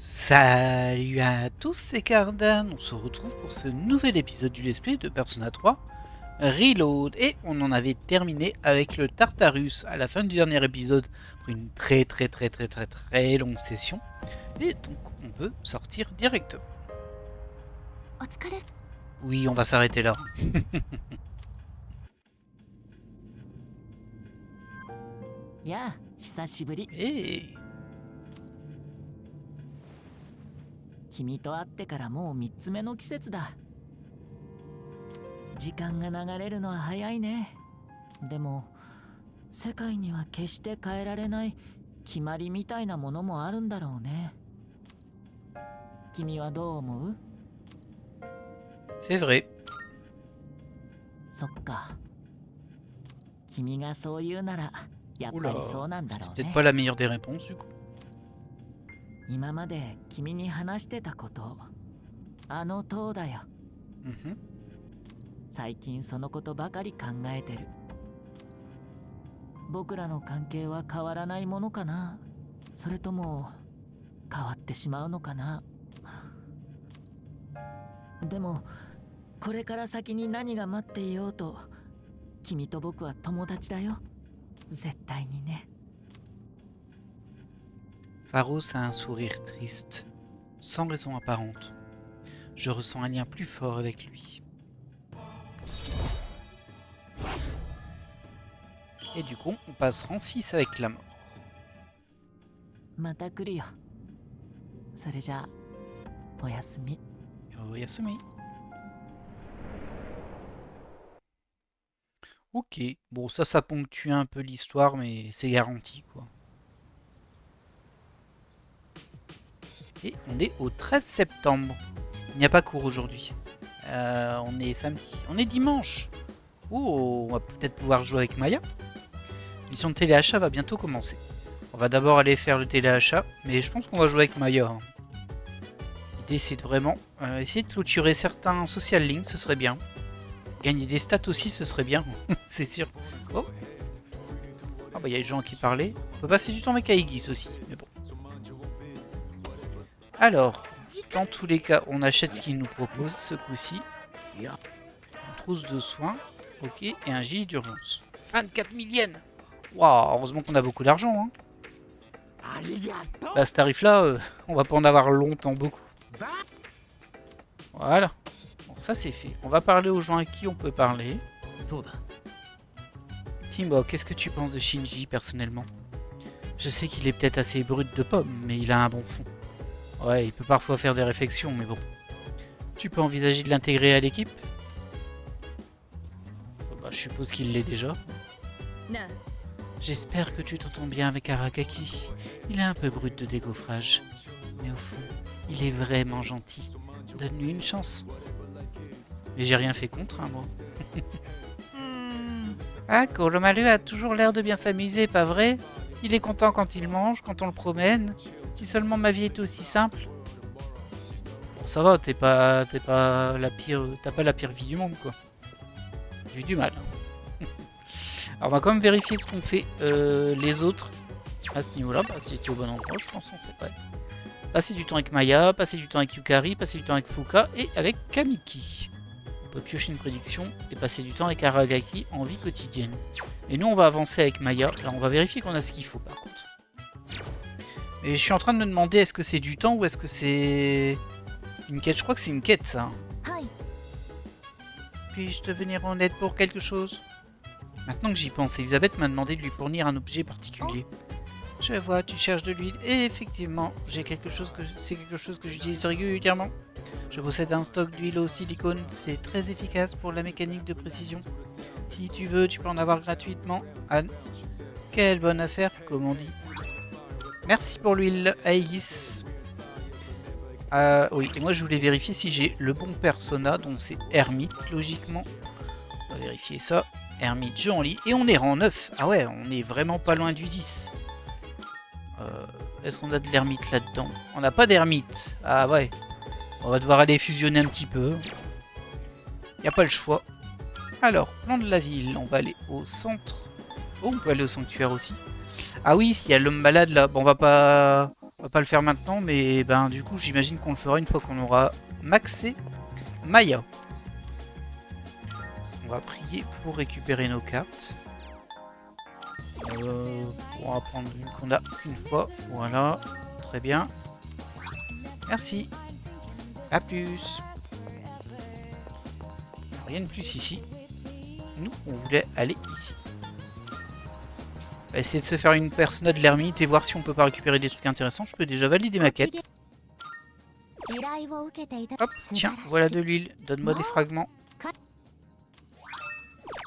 Salut à tous, c'est Cardan, on se retrouve pour ce nouvel épisode du Let's Play de Persona 3 Reload. Et on en avait terminé avec le Tartarus à la fin du dernier épisode pour une très longue session. Et donc on peut sortir directement. Oui, on va s'arrêter là. やあ、久しぶり。 Et 君と会ってからもう3つ目の季節だ。時間が流れるのは早いね。でも世界には決して変えられない決まりみたいなものもあるんだろうね。君はどう思う？ c'est vrai. そっか。君がそう言うならやっぱりそうなんだろう Peut-être ね。 pas la meilleure des réponses du coup. 今まで君に話してたこと、あの塔だよ。 Mhm. 最近そのことばかり考えてる。僕らの関係は変わらないものかな、それとも変わってしまうのかな。でもこれから先に何が待っていようと、君と僕は友達だよ、絶対にね。 Pharos a un sourire triste, sans raison apparente. Je ressens un lien plus fort avec lui. Et du coup, on passe rang 6 avec la mort. また来るよ。それじゃあおやすみ。 Yasumi. Ok, bon ça ponctue un peu l'histoire, mais c'est garanti quoi. Et on est au 13 septembre. Il n'y a pas cours aujourd'hui. On est samedi. On est dimanche. Oh, on va peut-être pouvoir jouer avec Maya. Mission de téléachat va bientôt commencer. On va d'abord aller faire le téléachat, mais je pense qu'on va jouer avec Maya. Hein. L'idée c'est de vraiment essayer de clôturer certains social links, ce serait bien. Gagner des stats aussi, ce serait bien, c'est sûr. Oh. Ah bah il y a des gens qui parlaient. On peut passer du temps avec Aegis aussi, mais bon. Alors, dans tous les cas, on achète ce qu'il nous propose ce coup-ci. Une trousse de soins, ok, et un gilet d'urgence. 24 000 yens. Waouh, heureusement qu'on a beaucoup d'argent. Hein. Bah, ce tarif-là, on va pas en avoir longtemps beaucoup. Voilà. Bon, ça c'est fait. On va parler aux gens à qui on peut parler. Timbo, qu'est-ce que tu penses de Shinji personnellement? Je sais qu'il est peut-être assez brut de pomme, mais il a un bon fond. Ouais, il peut parfois faire des réflexions, mais bon. Tu peux envisager de l'intégrer à l'équipe? Bah, je suppose qu'il l'est déjà. J'espère que tu t'entends bien avec Aragaki. Il est un peu brut de dégaufrage. Mais au fond, il est vraiment gentil. Donne-lui une chance. Mais j'ai rien fait contre, hein, moi. Ah, Koromaru a toujours l'air de bien s'amuser, pas vrai? Il est content quand il mange, quand on le promène. Si seulement ma vie était aussi simple. Bon, ça va, t'es pas la pire, t'as pas la pire vie du monde, quoi. J'ai eu du mal. Alors, on va quand même vérifier ce qu'ont fait les autres à ce niveau-là. Bah, si j'étais au bon endroit, je pense, en fait, ouais. Passer du temps avec Maya, passer du temps avec Yukari, passer du temps avec Fuka et avec Kamiki. On peut piocher une prédiction et passer du temps avec Aragaki en vie quotidienne. Et nous, on va avancer avec Maya. Là, on va vérifier qu'on a ce qu'il faut, par contre. Mais je suis en train de me demander, est-ce que c'est du temps ou est-ce que c'est une quête? Je crois que c'est une quête, ça. Puis-je te venir en aide pour quelque chose? Maintenant que j'y pense, Elisabeth m'a demandé de lui fournir un objet particulier. Je vois, tu cherches de l'huile. Et effectivement, c'est quelque chose que j'utilise régulièrement. Je possède un stock d'huile au silicone. C'est très efficace pour la mécanique de précision. Si tu veux, tu peux en avoir gratuitement. Anne, quelle bonne affaire, comme on dit. Merci pour l'huile, Aegis. Oui, et moi je voulais vérifier si j'ai le bon persona, donc c'est Hermite, logiquement. On va vérifier ça. Hermite, je en lis. Et on est rang 9. Ah ouais, on est vraiment pas loin du 10. Est-ce qu'on a de l'ermite là-dedans? On n'a pas d'ermite. Ah ouais. On va devoir aller fusionner un petit peu. Y a pas le choix. Alors, plan de la ville. On va aller au centre. Oh, on peut aller au sanctuaire aussi. Ah oui, s'il y a l'homme malade là. Bon, on va pas On va pas le faire maintenant, mais ben du coup j'imagine qu'on le fera une fois qu'on aura maxé Maya. On va prier pour récupérer nos cartes. On va prendre une qu'on a une fois. Voilà, très bien. Merci. A plus. Rien de plus ici. Nous, on voulait aller ici. On va essayer de se faire une persona de l'ermite et voir si on peut pas récupérer des trucs intéressants. Je peux déjà valider ma quête. Hop, tiens, voilà de l'huile. Donne-moi des fragments.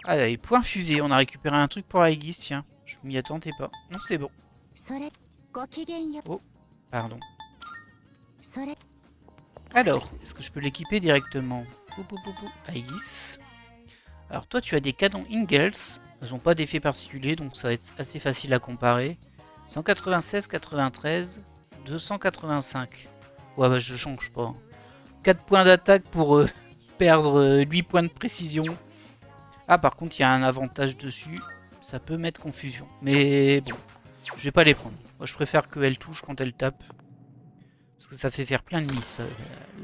Ah, et point fusée. On a récupéré un truc pour Aegis, tiens. Je m'y attendais pas. Non, c'est bon. Oh, pardon. Alors, est-ce que je peux l'équiper directement? Aegis. Alors toi, tu as des canons Ingalls. Ils n'ont pas d'effet particulier, donc ça va être assez facile à comparer. 196, 93, 285. Ouais, bah je change pas. 4 points d'attaque pour perdre 8 points de précision. Ah, par contre, il y a un avantage dessus. Ça peut mettre confusion. Mais bon, je vais pas les prendre. Moi, je préfère qu'elle touche quand elle tape. Parce que ça fait faire plein de miss.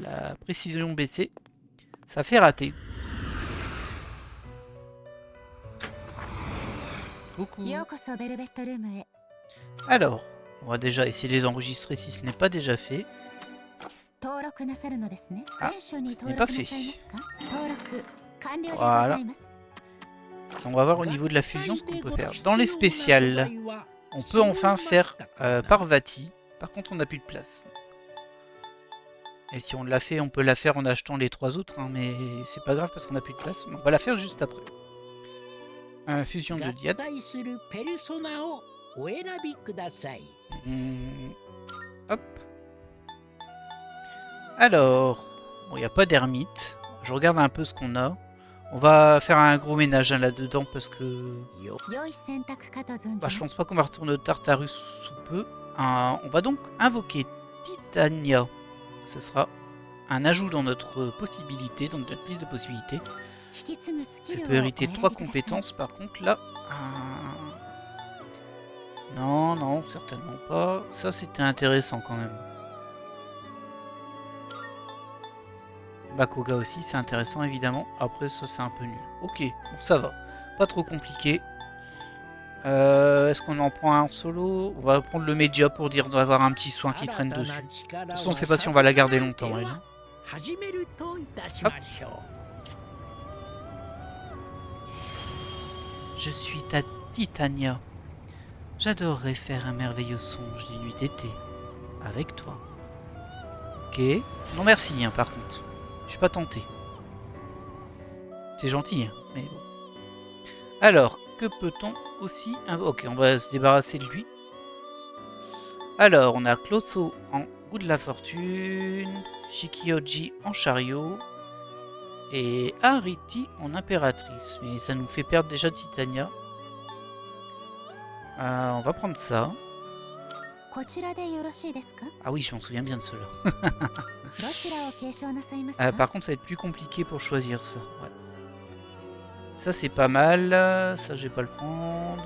La précision baissée, ça fait rater. Coucou. Alors, on va déjà essayer de les enregistrer si ce n'est pas déjà fait. Ah, ce n'est pas fait. Voilà. On va voir au niveau de la fusion ce qu'on peut faire. Dans les spéciales, on peut enfin faire Parvati. Par contre, on n'a plus de place. Et si on l'a fait, on peut la faire en achetant les 3 autres. Hein, mais c'est pas grave parce qu'on n'a plus de place. On va la faire juste après. Fusion de Diade. Hop. Alors, bon, il n'y a pas d'ermite. Je regarde un peu ce qu'on a. On va faire un gros ménage là-dedans parce que... Bah, je pense pas qu'on va retourner au Tartarus sous peu. On va donc invoquer Titania. Ce sera un ajout dans notre possibilité, dans notre liste de possibilités. Elle peut hériter 3 compétences par contre là. Non, non, certainement pas. Ça c'était intéressant quand même. Bakuga aussi, c'est intéressant évidemment. Après ça c'est un peu nul. Ok, bon ça va. Pas trop compliqué. Est-ce qu'on en prend un en solo? On va prendre le Media pour dire d'avoir un petit soin qui traîne dessus. De toute façon on sait pas si on va la garder longtemps elle. Hop. Je suis ta Titania. J'adorerais faire un merveilleux songe d'une nuit d'été. Avec toi. Ok. Non merci hein, par contre. Je suis pas tenté. C'est gentil, hein, mais bon. Alors, que peut-on aussi... Ok, on va se débarrasser de lui. Alors, on a Closso en goût de la fortune. Shikioji en chariot. Et Ariti en impératrice. Mais ça nous fait perdre déjà Titania. On va prendre ça. Ah oui, je m'en souviens bien de cela. Par contre, ça va être plus compliqué pour choisir ça. Ouais. Ça, c'est pas mal. Ça, je vais pas le prendre.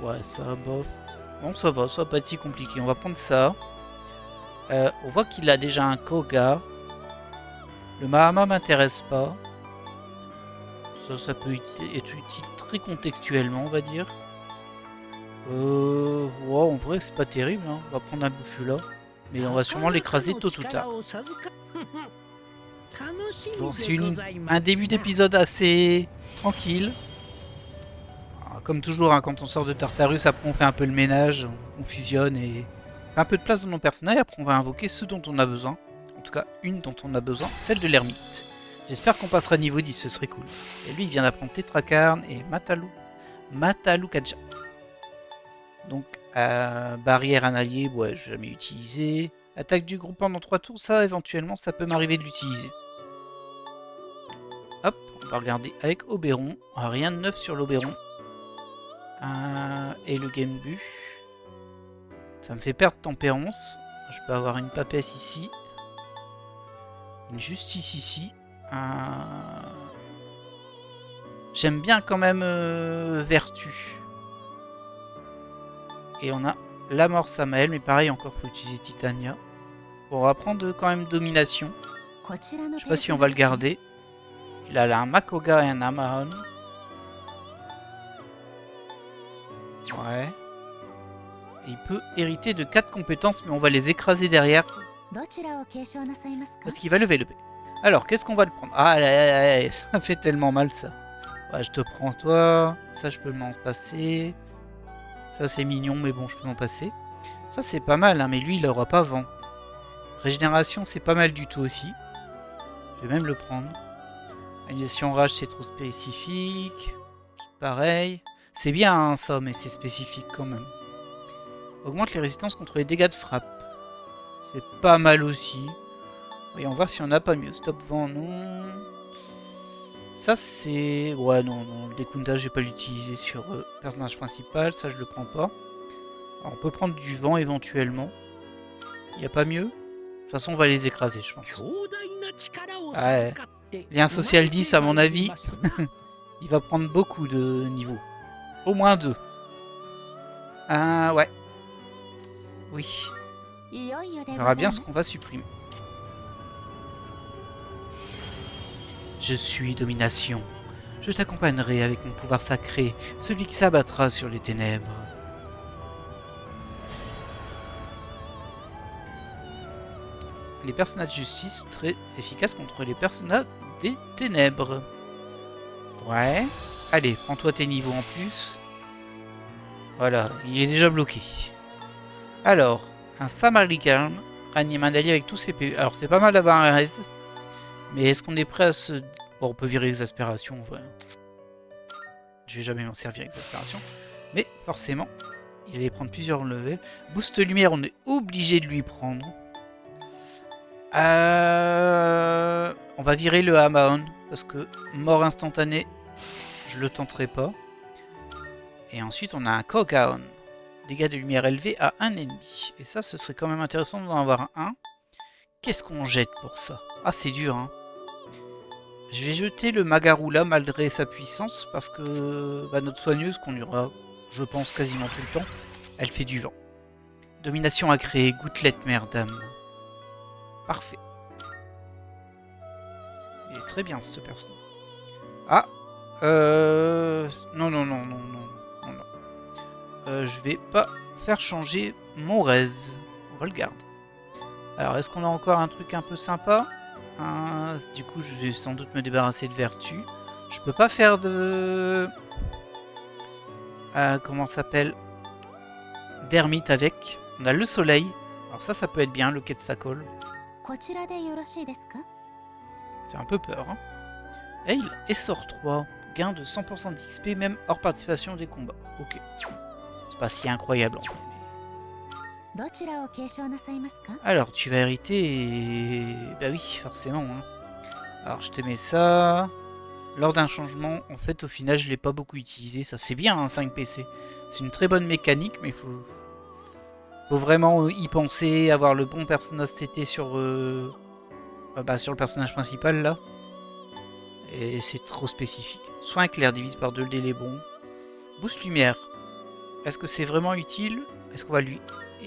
Ouais, ça, bof. Bon, ça va pas être si compliqué. On va prendre ça. On voit qu'il a déjà un Koga. Le Mahama m'intéresse pas. Ça peut être utile très contextuellement, on va dire. Ouais, en vrai, c'est pas terrible. Hein. On va prendre un Bufula. Mais on va sûrement l'écraser tôt ou tard. Bon, c'est un début d'épisode assez tranquille. Comme toujours, hein, quand on sort de Tartarus, après on fait un peu le ménage, on fusionne et fait un peu de place dans nos personnages. Après on va invoquer ceux dont on a besoin. En tout cas, une dont on a besoin, celle de l'ermite. J'espère qu'on passera niveau 10, ce serait cool. Et lui, il vient d'apprendre Tetracarn et Matalu Kaja. Donc, barrière un allié, ouais, je l'ai jamais utilisé. Attaque du groupe pendant 3 tours, ça, éventuellement, ça peut m'arriver de l'utiliser. Hop, on va regarder avec Oberon. Rien de neuf sur l'Oberon. Et le Gembu. Ça me fait perdre tempérance. Je peux avoir une papesse ici. Une justice ici. J'aime bien quand même Vertu. Et on a la mort Samael, mais pareil, encore faut utiliser Titania. Bon, on va prendre quand même Domination. Je sais pas si on va le garder. Il a là un Makoga et un Amahon. Ouais. Et il peut hériter de 4 compétences, mais on va les écraser derrière. Parce qu'il va lever le P. Alors, qu'est-ce qu'on va le prendre? Ah, ça fait tellement mal ça. Ouais, je te prends toi. Ça, je peux m'en passer. Ça, c'est mignon, mais bon, je peux m'en passer. Ça, c'est pas mal, hein, mais lui, il aura pas vent. Régénération, c'est pas mal du tout aussi. Je vais même le prendre. Annulation rage, c'est trop spécifique. Pareil. C'est bien hein, ça, mais c'est spécifique quand même. Augmente les résistances contre les dégâts de frappe. C'est pas mal aussi. Voyons voir si on n'a pas mieux. Stop vent, non. Ça c'est... Ouais, non, non. Le Dekunda, je vais pas l'utiliser sur personnage principal. Ça, je le prends pas. Alors, on peut prendre du vent éventuellement. Il n'y a pas mieux. De toute façon, on va les écraser, je pense. Ouais. Lien social 10, à mon avis. Il va prendre beaucoup de niveaux. Au moins 2. Ouais. Oui. On verra bien ce qu'on va supprimer. Je suis Domination. Je t'accompagnerai avec mon pouvoir sacré, celui qui s'abattra sur les ténèbres. Les personnages de justice, très efficaces contre les personnages des ténèbres. Ouais. Allez, prends-toi tes niveaux en plus. Voilà, il est déjà bloqué. Alors, un Samaricalm, ranime un allié avec tous ses PV. Alors, c'est pas mal d'avoir un reste. Mais est-ce qu'on est prêt à se... Bon, on peut virer Exaspération, en vrai. Je vais jamais m'en servir, Exaspération. Mais, forcément, il allait prendre plusieurs levels. Boost Lumière, on est obligé de lui prendre. On va virer le Amahon, parce que mort instantanée, je le tenterai pas. Et ensuite, on a un Kogaon. Dégâts de lumière élevés à un ennemi. Et ça, ce serait quand même intéressant d'en avoir un. Qu'est-ce qu'on jette pour ça? Ah, c'est dur, hein. Je vais jeter le Magarula malgré sa puissance, parce que notre soigneuse, qu'on y aura, je pense, quasiment tout le temps, elle fait du vent. Domination à créer, gouttelette, merdame. Parfait. Il est très bien, ce personnage. Ah non, non, non, non, non, non, non. Je vais pas faire changer mon res. On va le garder. Alors, est-ce qu'on a encore un truc un peu sympa? Du coup, je vais sans doute me débarrasser de vertu. Je peux pas faire de... comment ça s'appelle? D'ermite avec. On a le soleil. Alors ça peut être bien, le Quetzalcoatl. Fait un peu peur. Hein. Et il essor 3. Gain de 100% d'XP, même hors participation des combats. Ok. C'est pas si incroyable. Alors, tu vas hériter... Bah oui, forcément. Hein. Alors, je te mets ça. Lors d'un changement, en fait, au final, je l'ai pas beaucoup utilisé. Ça, c'est bien, hein, 5 PC. C'est une très bonne mécanique, mais faut vraiment y penser, avoir le bon personnage TT sur, sur le personnage principal, là. Et c'est trop spécifique. Soin clair divise par 2 le délai bon. Boost lumière. Est-ce que c'est vraiment utile? Est-ce qu'on va lui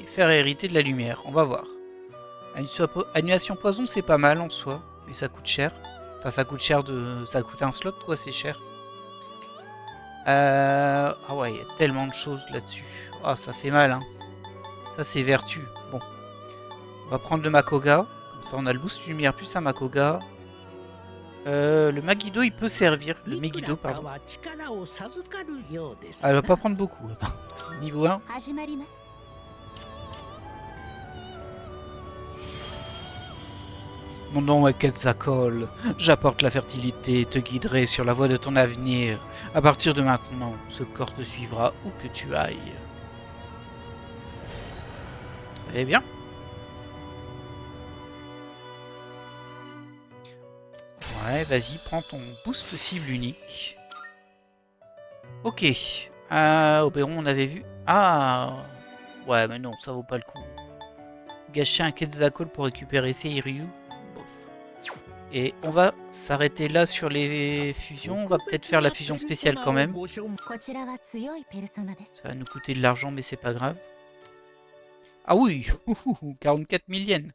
faire hériter de la lumière? On va voir. Annulation poison, c'est pas mal en soi, mais ça coûte cher. Enfin, ça coûte cher de... Ça coûte un slot, quoi, c'est cher. Ah ouais, il y a tellement de choses là-dessus. Ah, ça fait mal, hein. Ça, c'est vertu. Bon. On va prendre le Makoga. Comme ça, on a le boost lumière plus un Makoga. Le Magido, il peut servir. Le Megido, pardon. Ah, elle va pas prendre beaucoup. Niveau 1. Mon nom est Quetzalcoatl. J'apporte la fertilité et te guiderai sur la voie de ton avenir. À partir de maintenant, ce corps te suivra où que tu ailles. Très bien. Ouais, vas-y, prends ton boost cible unique. Ok. Oberon, on avait vu. Ah. Ouais, mais non, ça vaut pas le coup. Gâcher un Quetzalcoatl pour récupérer Seiryu. Et on va s'arrêter là sur les fusions. On va peut-être faire la fusion spéciale quand même. Ça va nous coûter de l'argent, mais c'est pas grave. Ah oui, 44 000 yens.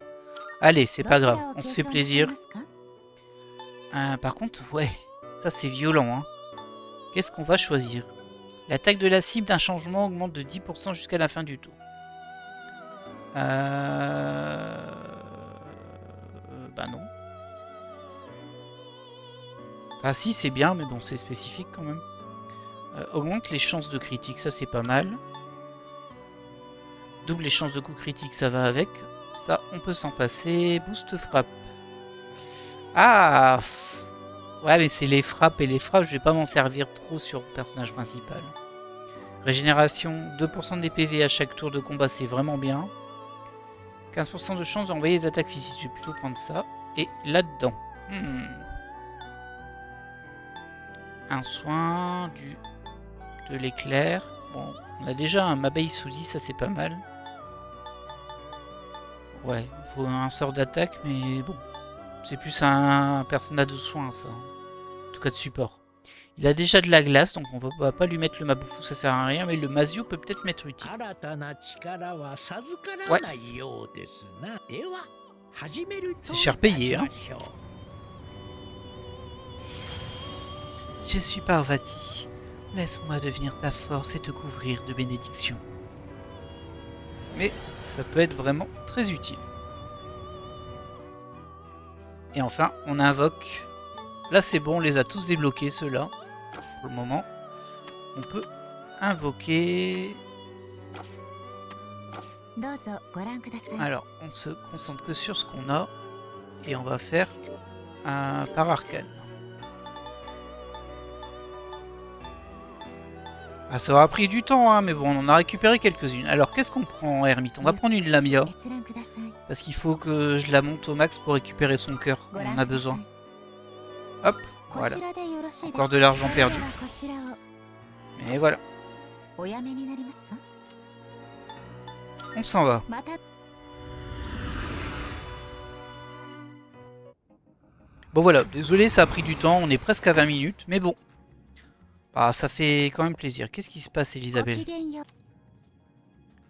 Allez, c'est pas grave, on se fait plaisir. Par contre, ouais, ça c'est violent. Hein. Qu'est-ce qu'on va choisir? L'attaque de la cible d'un changement augmente de 10% jusqu'à la fin du tour. Bah non. Ah si, c'est bien, mais bon, c'est spécifique quand même. Augmente les chances de critique, ça c'est pas mal. Double les chances de coup critique, ça va avec. Ça, on peut s'en passer. Boost frappe. Ah! Ouais, mais c'est les frappes et les frappes, je vais pas m'en servir trop sur le personnage principal. Régénération, 2% des PV à chaque tour de combat, c'est vraiment bien. 15% de chance d'envoyer les attaques physiques, je vais plutôt prendre ça. Et là-dedans. Un soin, de l'éclair. Bon, on a déjà un Mabei Suzi, ça c'est pas mal. Ouais, il faut un sort d'attaque, mais bon. C'est plus un personnage de soin, ça. En tout cas de support. Il a déjà de la glace, donc on va pas lui mettre le Mabufu, ça sert à rien, mais le Mazio peut peut-être m'être utile. Ouais. C'est cher payé, hein. Je suis Parvati. Laisse-moi devenir ta force et te couvrir de bénédictions. Mais ça peut être vraiment très utile. Et enfin, on invoque. Là, c'est bon, on les a tous débloqués, ceux-là. Pour le moment. On peut invoquer. Alors, on ne se concentre que sur ce qu'on a. Et on va faire un par arcane. Ah, ça aura pris du temps, hein, mais bon, on en a récupéré quelques-unes. Alors, qu'est-ce qu'on prend, Hermite? On va prendre une Lamia. Parce qu'il faut que je la monte au max pour récupérer son cœur. On en a besoin. Hop, voilà. Encore de l'argent perdu. Mais voilà. On s'en va. Bon voilà, désolé, ça a pris du temps. On est presque à 20 minutes, mais bon. Ah, ça fait quand même plaisir. Qu'est-ce qui se passe, Elisabeth?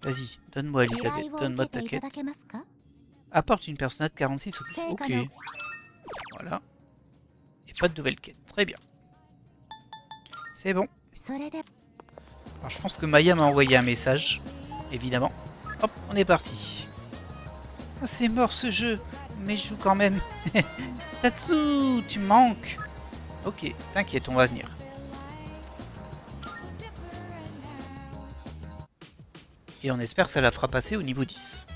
Vas-y, donne-moi, Elisabeth. Donne-moi ta quête. Apporte une personnage 46 au plus. Ok. Voilà. Et pas de nouvelle quête. Très bien. C'est bon. Alors, je pense que Maya m'a envoyé un message. Évidemment. Hop, on est parti. Oh, c'est mort ce jeu. Mais je joue quand même. Tatsu, tu me manques. Ok, t'inquiète, on va venir. Et on espère que ça la fera passer au niveau 10.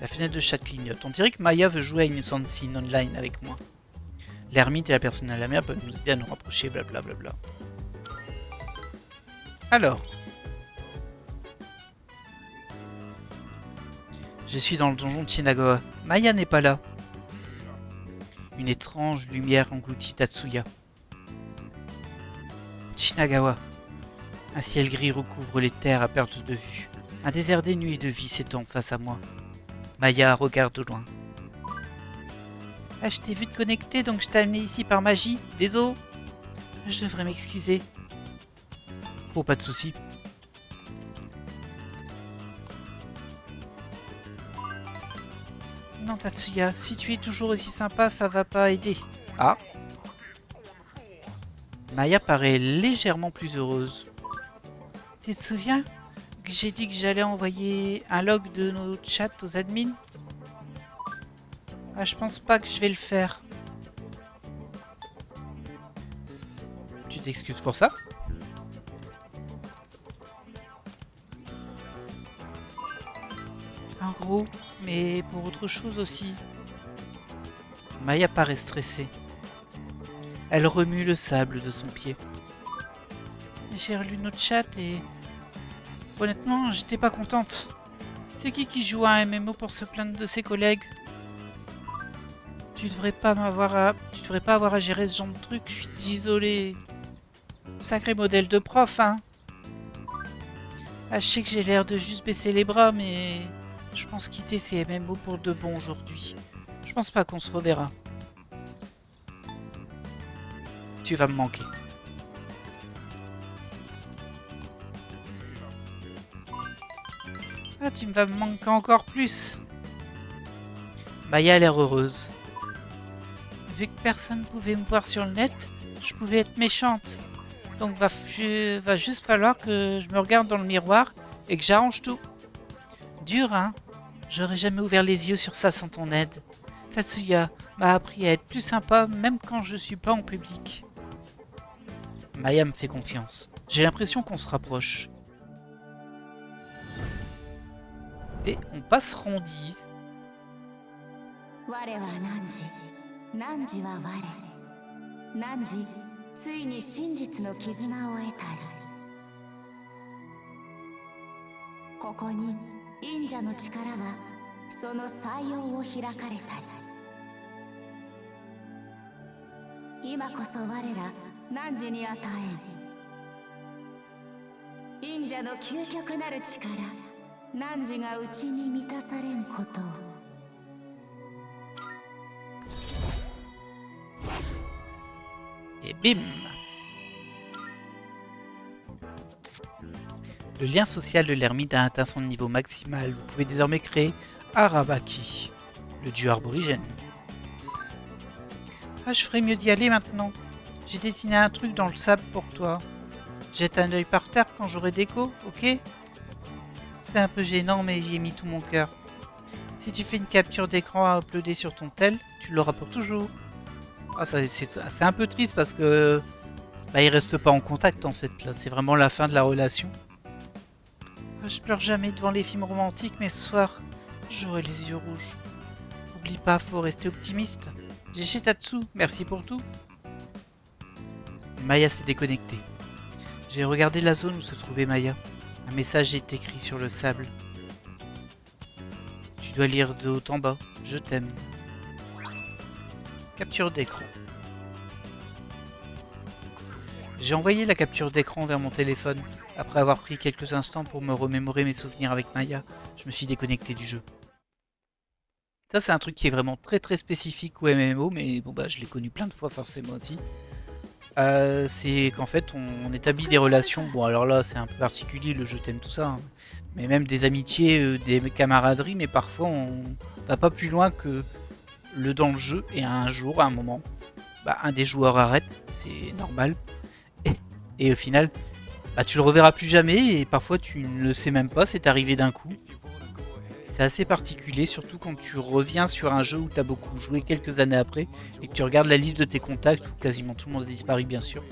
La fenêtre de chat clignote. On dirait que Maya veut jouer à une Scene online avec moi. L'ermite et la personne à la mer peuvent nous aider à nous rapprocher, blablabla. Alors. Je suis dans le donjon de Shinagawa. Maya n'est pas là. Une étrange lumière engloutit Tatsuya. Shinagawa. Un ciel gris recouvre les terres à perte de vue. Un désert des nuits et de vie s'étend face à moi. Maya regarde au loin. Ah, je t'ai vu te connecter, donc je t'ai amené ici par magie. Désolé. Je devrais m'excuser. Oh, pas de soucis. Non, Tatsuya, si tu es toujours aussi sympa, ça va pas aider. Ah. Maya paraît légèrement plus heureuse. Tu te souviens que j'ai dit que j'allais envoyer un log de nos chats aux admins? Ah, je pense pas que je vais le faire. Tu t'excuses pour ça? En gros, mais pour autre chose aussi. Maya paraît stressée. Elle remue le sable de son pied. J'ai relu notre chat et... honnêtement, j'étais pas contente. C'est qui joue à un MMO pour se plaindre de ses collègues? Tu devrais pas avoir à gérer ce genre de truc, je suis désolée. Sacré modèle de prof, hein. Ah, je sais que j'ai l'air de juste baisser les bras, mais... je pense quitter ces MMO pour de bon aujourd'hui. Je pense pas qu'on se reverra. Tu vas me manquer. Ah, tu vas me manquer encore plus. Maya a l'air heureuse. Vu que personne pouvait me voir sur le net, je pouvais être méchante. Donc va juste falloir que je me regarde dans le miroir et que j'arrange tout. Dur, hein? J'aurais jamais ouvert les yeux sur ça sans ton aide. Tatsuya m'a appris à être plus sympa même quand je suis pas en public. Maya me fait confiance. J'ai l'impression qu'on se rapproche. Et on passe rond 10. 我は汝は我汝ついに真実の絆を得たりここに忍者の力がその採用を開かれたり今こそ我ら汝に与えん忍者の究極なる力汝が内に満たされんことを Et bim! Le lien social de l'ermite a atteint son niveau maximal. Vous pouvez désormais créer Arabaki, le dieu aborigène. Ah, je ferais mieux d'y aller maintenant. J'ai dessiné un truc dans le sable pour toi. Jette un œil par terre quand j'aurai déco, ok? C'est un peu gênant, mais j'y ai mis tout mon cœur. Si tu fais une capture d'écran à uploader sur ton tel, tu l'auras pour toujours. Ah, c'est un peu triste parce que bah, ils restent pas en contact en fait. Là, c'est vraiment la fin de la relation. Ah, je pleure jamais devant les films romantiques, mais ce soir, j'aurai les yeux rouges. Oublie pas, faut rester optimiste. J'ai chez Tatsu, merci pour tout. Maya s'est déconnectée. J'ai regardé la zone où se trouvait Maya. Un message est écrit sur le sable. Tu dois lire de haut en bas. Je t'aime. Capture d'écran. J'ai envoyé la capture d'écran vers mon téléphone. Après avoir pris quelques instants pour me remémorer mes souvenirs avec Maya, je me suis déconnecté du jeu. Ça c'est un truc qui est vraiment très très spécifique au MMO, mais bon bah je l'ai connu plein de fois forcément aussi. C'est qu'en fait on établit des relations, bon alors là c'est un peu particulier le je t'aime tout ça, hein. Mais même des amitiés, des camaraderies, mais parfois on va pas plus loin que dans le jeu, et un jour, à un moment, bah, un des joueurs arrête, c'est normal, et au final, bah, tu le reverras plus jamais, et parfois tu ne le sais même pas, c'est arrivé d'un coup. C'est assez particulier, surtout quand tu reviens sur un jeu où tu as beaucoup joué quelques années après, et que tu regardes la liste de tes contacts, où quasiment tout le monde a disparu bien sûr.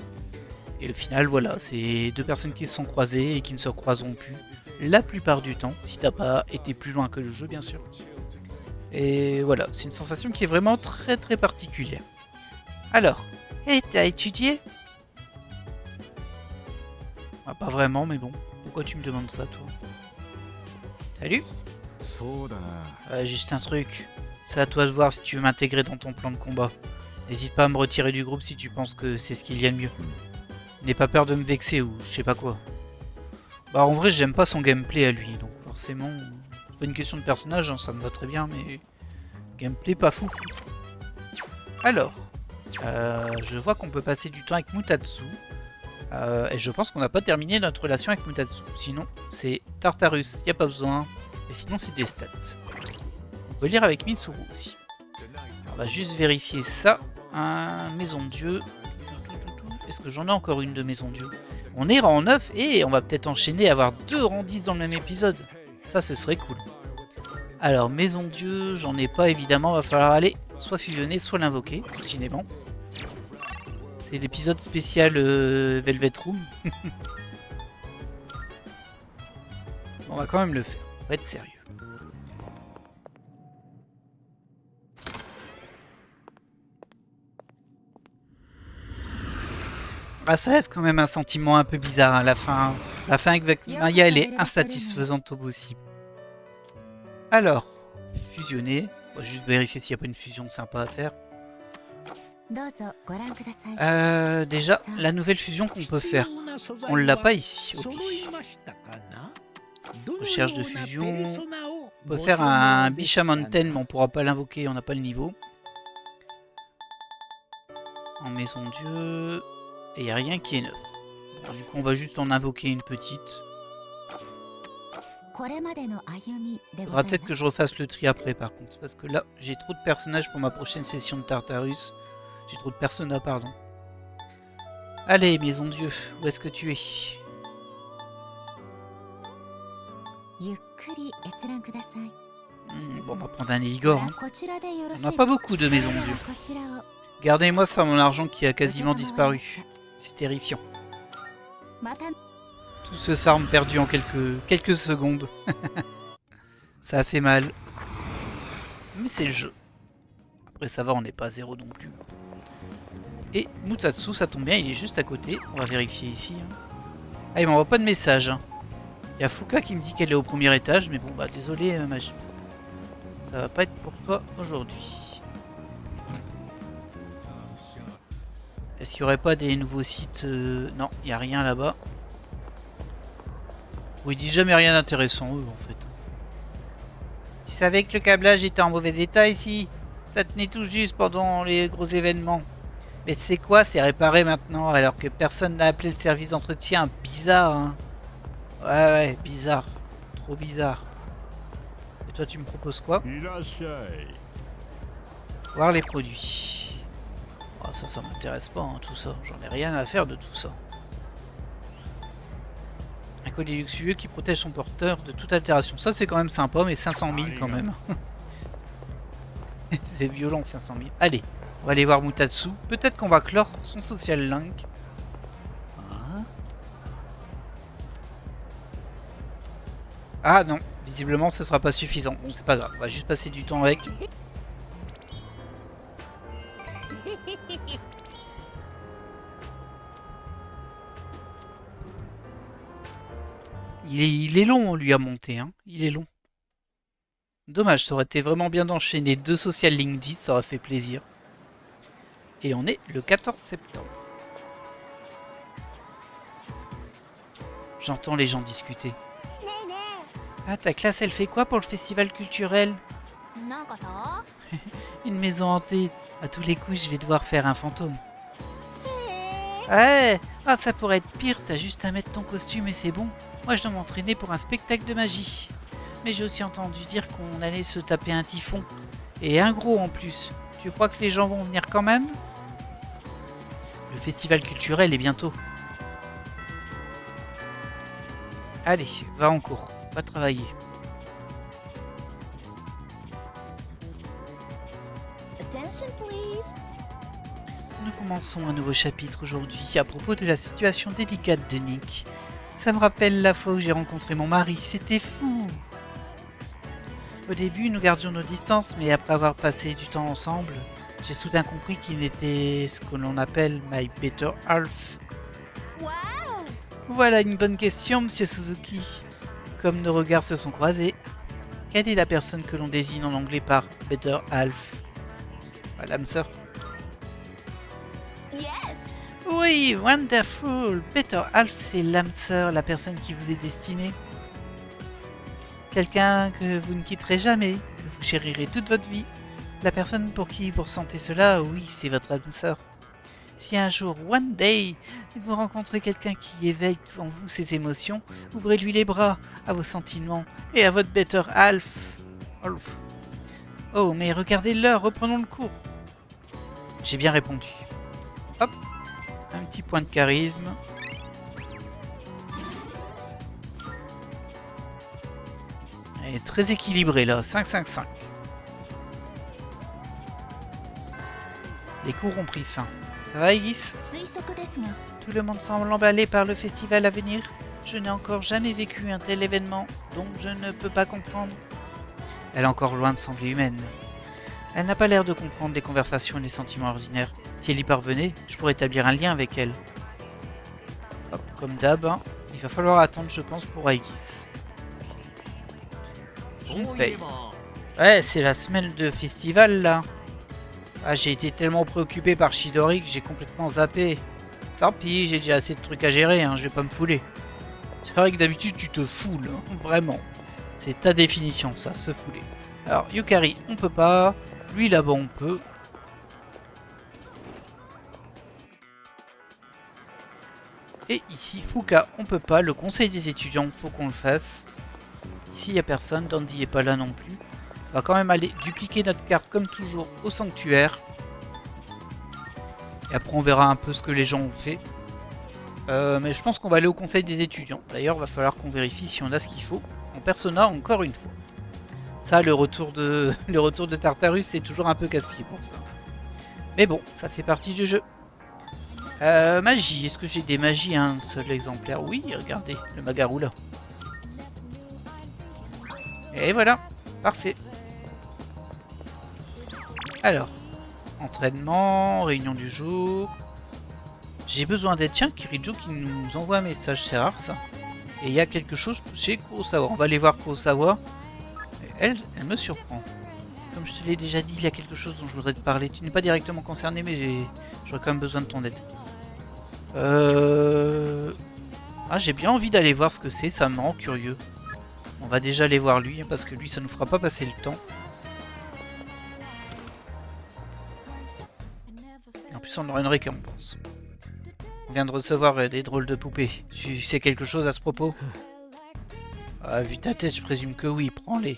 Et au final, voilà, c'est deux personnes qui se sont croisées et qui ne se croiseront plus, la plupart du temps, si t'as pas été plus loin que le jeu bien sûr. Et voilà, c'est une sensation qui est vraiment très très particulière. Alors, t'as étudié? Ah, pas vraiment, mais bon. Pourquoi tu me demandes ça, toi? Salut? Juste un truc. C'est à toi de voir si tu veux m'intégrer dans ton plan de combat. N'hésite pas à me retirer du groupe si tu penses que c'est ce qu'il y a de mieux. N'aie pas peur de me vexer ou je sais pas quoi. Bah en vrai, j'aime pas son gameplay à lui, donc forcément... C'est pas une question de personnage, hein, ça me va très bien, mais... Gameplay pas fou. Alors, je vois qu'on peut passer du temps avec Mutatsu. Et je pense qu'on n'a pas terminé notre relation avec Mutatsu. Sinon, c'est Tartarus, y a pas besoin. Et sinon, c'est des stats. On peut lire avec Mitsuru aussi. On va juste vérifier ça. Maison de Dieu. Est-ce que j'en ai encore une de Maison de Dieu? On est rang 9 et on va peut-être enchaîner à avoir 2 rangs 10 dans le même épisode. Ça, ce serait cool. Alors, Maison de Dieu, j'en ai pas évidemment. Va falloir aller soit fusionner, soit l'invoquer, décidément. C'est l'épisode spécial Velvet Room. On va quand même le faire. On va être sérieux. Ah, ça reste quand même un sentiment un peu bizarre, hein, la fin avec Maya, elle est insatisfaisante au possible. Alors, fusionner. On va juste vérifier s'il n'y a pas une fusion sympa à faire. Déjà, la nouvelle fusion qu'on peut faire. On l'a pas ici. Ok. Recherche de fusion. On peut faire un Bisha Mountain, mais on pourra pas l'invoquer, on n'a pas le niveau. En Maison Dieu. Et il n'y a rien qui est neuf. Bon, du coup, on va juste en invoquer une petite. これまでの歩みでござ Faudra いま peut-être que す je refasse le tri après par contre. Parce que là, j'ai trop de personnages pour ma prochaine session de Tartarus. J'ai trop de personnages, pardon. Allez, maison Dieu, où est-ce que tu es? ゆっくり閲覧ください Bon, on va prendre un Igor. Hein. こちらでよろし On い n'a です pas beaucoup de maisons では Dieu. こちらを Gardez-moi ça, mon argent qui a quasiment disparu. C'est terrifiant. また Tout ce farm perdu en quelques secondes. Ça a fait mal. Mais c'est le jeu. Après ça va, on n'est pas à zéro non plus. Et Mutatsu, ça tombe bien, il est juste à côté. On va vérifier ici. Hein. Ah, il m'envoie pas de message. Hein. Il y a Fuka qui me dit qu'elle est au premier étage. Mais bon, bah désolé, ça va pas être pour toi aujourd'hui. Est-ce qu'il n'y aurait pas des nouveaux sites Non, il n'y a rien là-bas. Bon, ils disent jamais rien d'intéressant, eux, en fait. Tu savais que le câblage était en mauvais état ici? Ça tenait tout juste pendant les gros événements. Mais c'est quoi? C'est réparé maintenant, alors que personne n'a appelé le service d'entretien. Bizarre, hein? Ouais, bizarre. Trop bizarre. Et toi, tu me proposes quoi? Voir les produits. Oh, ça m'intéresse pas, hein, tout ça. J'en ai rien à faire de tout ça. Un collier luxueux qui protège son porteur de toute altération. Ça, c'est quand même sympa, mais 500 000 quand même. C'est violent, 500 000. Allez, on va aller voir Mutatsu. Peut-être qu'on va clore son social link. Ah non, visiblement, ce sera pas suffisant. Bon, c'est pas grave, on va juste passer du temps avec. Il est long, on lui a monté, hein. Il est long. Dommage, ça aurait été vraiment bien d'enchaîner 2 social link 10, ça aurait fait plaisir. Et on est le 14 septembre. J'entends les gens discuter. Ah, ta classe, elle fait quoi pour le festival culturel? Une maison hantée. À tous les coups, je vais devoir faire un fantôme. Ouais, ah, ça pourrait être pire, t'as juste à mettre ton costume et c'est bon. Moi, je dois m'entraîner pour un spectacle de magie. Mais j'ai aussi entendu dire qu'on allait se taper un typhon. Et un gros en plus. Tu crois que les gens vont venir quand même? Le festival culturel est bientôt. Allez, va en cours. Va travailler. Attention, please. Nous commençons un nouveau chapitre aujourd'hui à propos de la situation délicate de Nick. Ça me rappelle la fois où j'ai rencontré mon mari, c'était fou. Au début, nous gardions nos distances, mais après avoir passé du temps ensemble, j'ai soudain compris qu'il était ce que l'on appelle my better half. Wow. Voilà une bonne question, monsieur Suzuki. Comme nos regards se sont croisés, quelle est la personne que l'on désigne en anglais par better half? L'âme sœur. Yes. Oui, wonderful. Better half, c'est l'âme sœur, la personne qui vous est destinée. Quelqu'un que vous ne quitterez jamais, que vous chérirez toute votre vie. La personne pour qui vous ressentez cela, oui, c'est votre âme sœur. Si un jour, one day, vous rencontrez quelqu'un qui éveille en vous ses émotions, ouvrez-lui les bras à vos sentiments et à votre better half. Oh, mais regardez l'heure, reprenons le cours. J'ai bien répondu. Hop, un petit point de charisme. Elle est très équilibrée là, 5-5-5. Les cours ont pris fin. Ça va, Aegis? Tout le monde semble emballé par le festival à venir. Je n'ai encore jamais vécu un tel événement, donc je ne peux pas comprendre. Elle est encore loin de sembler humaine. Elle n'a pas l'air de comprendre les conversations et les sentiments ordinaires. Si elle y parvenait, je pourrais établir un lien avec elle. Hop, comme d'hab, hein, il va falloir attendre, je pense, pour Aegis. On paye. Ouais, c'est la semaine de festival, là. Ah, j'ai été tellement préoccupé par Chidori que j'ai complètement zappé. Tant pis, j'ai déjà assez de trucs à gérer, hein, je vais pas me fouler. C'est vrai que d'habitude, tu te foules, hein, vraiment. C'est ta définition, ça, se fouler. Alors, Yukari, on peut pas. Lui, là-bas, on peut. Et ici, Fuka, on peut pas. Le conseil des étudiants, faut qu'on le fasse. Ici, il n'y a personne. Dandy n'est pas là non plus. On va quand même aller dupliquer notre carte comme toujours au sanctuaire. Et après, on verra un peu ce que les gens ont fait. Mais je pense qu'on va aller au conseil des étudiants. D'ailleurs, il va falloir qu'on vérifie si on a ce qu'il faut. En Persona, encore une fois. Ça, le retour de Tartarus, c'est toujours un peu casse-pied pour ça. Mais bon, ça fait partie du jeu. Magie, est-ce que j'ai des magies à un seul exemplaire? Oui, regardez, le Magaru là. Et voilà, parfait. Alors, entraînement, réunion du jour. J'ai besoin d'aide. Tiens, Kirijo qui nous envoie un message, c'est rare ça. Et il y a quelque chose chez Kurosawa. On va aller voir Kurosawa. Elle me surprend. Comme je te l'ai déjà dit, il y a quelque chose dont je voudrais te parler. Tu n'es pas directement concerné, mais j'aurais quand même besoin de ton aide. Ah, j'ai bien envie d'aller voir ce que c'est, ça me rend curieux. On va déjà aller voir lui, parce que lui, ça nous fera pas passer le temps. Et en plus, on aura une récompense. On vient de recevoir des drôles de poupées. Tu sais quelque chose à ce propos? Ah, vu ta tête, je présume que oui, prends-les.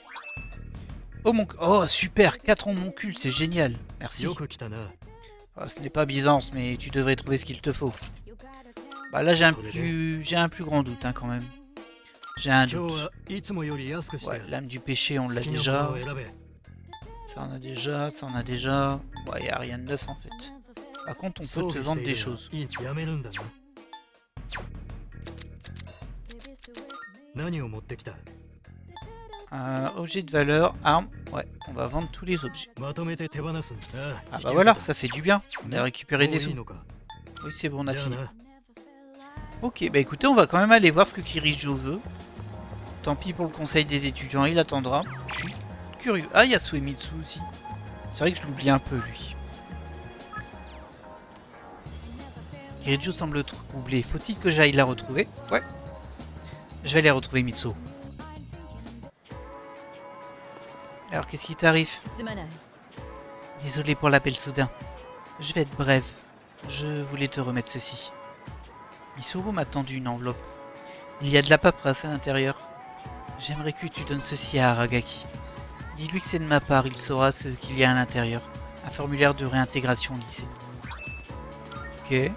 Oh, oh super, 4 homoncules, c'est génial. Merci. Ah, ce n'est pas Byzance, mais tu devrais trouver ce qu'il te faut. Bah là, j'ai un plus grand doute, hein, quand même. J'ai un doute. Ouais, l'âme du péché, on l'a déjà. Ça, on a déjà. Ça, on a déjà. Ouais, y a rien de neuf, en fait. Par contre, on peut te vendre des choses. Objet de valeur, arme. Ouais, on va vendre tous les objets. Ah bah voilà, ça fait du bien. On a récupéré des sous. Oui, c'est bon, on a fini. Ok, bah écoutez, on va quand même aller voir ce que Kirijo veut. Tant pis pour le conseil des étudiants, il attendra. Je suis curieux. Ah, il y a Suemitsu aussi. C'est vrai que je l'oublie un peu, lui. Kirijo semble troublé. Faut-il que j'aille la retrouver? Ouais. Je vais aller retrouver Mitsu. Alors, qu'est-ce qui t'arrive? Désolé pour l'appel soudain. Je vais être brève. Je voulais te remettre ceci. Misuru m'a tendu une enveloppe. Il y a de la paperasse à l'intérieur. J'aimerais que tu donnes ceci à Aragaki. Dis-lui que c'est de ma part, il saura ce qu'il y a à l'intérieur. Un formulaire de réintégration au lycée. Ok.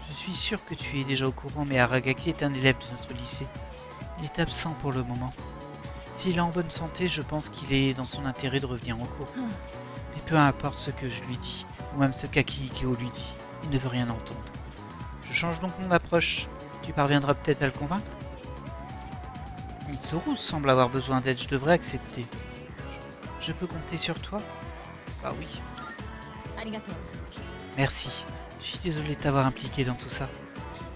Je suis sûr que tu es déjà au courant, mais Aragaki est un élève de notre lycée. Il est absent pour le moment. S'il est en bonne santé, je pense qu'il est dans son intérêt de revenir en cours. Mais peu importe ce que je lui dis, ou même ce qu'Akihiko lui dit, il ne veut rien entendre. Je change donc mon approche. Tu parviendras peut-être à le convaincre? Mitsuru semble avoir besoin d'aide, je devrais accepter. Je peux compter sur toi? Bah oui. Merci. Je suis désolé de t'avoir impliqué dans tout ça.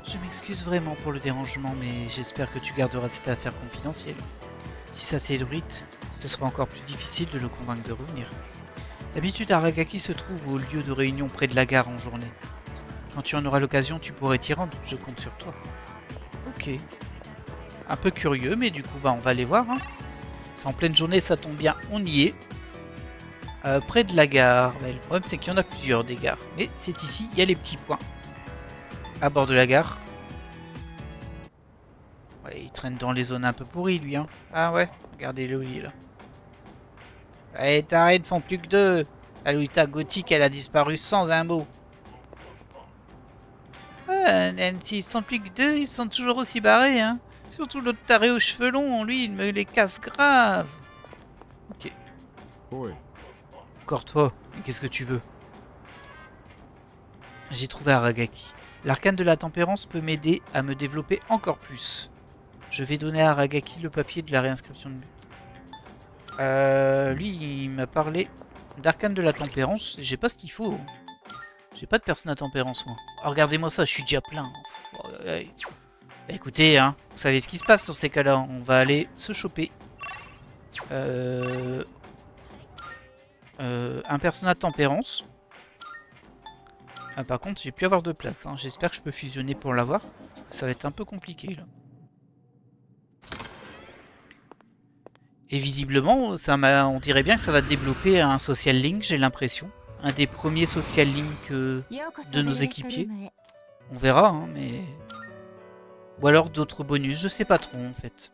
Je m'excuse vraiment pour le dérangement, mais j'espère que tu garderas cette affaire confidentielle. Si ça s'ébruite, ce sera encore plus difficile de le convaincre de revenir. D'habitude, Aragaki se trouve au lieu de réunion près de la gare en journée. Quand tu en auras l'occasion, tu pourrais t'y rendre, je compte sur toi. Ok. Un peu curieux, mais du coup, bah, on va aller voir. Hein. C'est en pleine journée, ça tombe bien, on y est. Près de la gare. Bah, le problème, c'est qu'il y en a plusieurs des gares. Mais c'est ici, il y a les petits points. À bord de la gare. Ouais, il traîne dans les zones un peu pourries, lui. Hein. Ah ouais, regardez-le, il est là. Allez, t'arrêtes, font plus que deux. La Lolita gothique, elle a disparu sans un mot. Ah, s'ils sont plus que deux, ils sont toujours aussi barrés, hein. Surtout l'autre taré aux cheveux longs, lui, il me les casse grave. Ok. Oui. Encore toi, mais qu'est-ce que tu veux? J'ai trouvé Aragaki. L'arcane de la tempérance peut m'aider à me développer encore plus. Je vais donner à Aragaki le papier de la réinscription de lui, il m'a parlé d'arcane de la tempérance. J'ai pas ce qu'il faut. J'ai pas de personne à tempérance, moi. Oh, regardez-moi ça, je suis déjà plein. Bah, écoutez, hein, vous savez ce qui se passe sur ces cas-là. On va aller se choper. Un personnage de tempérance. Ah, par contre, j'ai pu avoir de place. Hein. J'espère que je peux fusionner pour l'avoir. Parce que ça va être un peu compliqué, là. Et visiblement, on dirait bien que ça va développer un social link, j'ai l'impression. Un des premiers social links de nos équipiers. On verra, hein, mais... Ou alors d'autres bonus, je sais pas trop, en fait.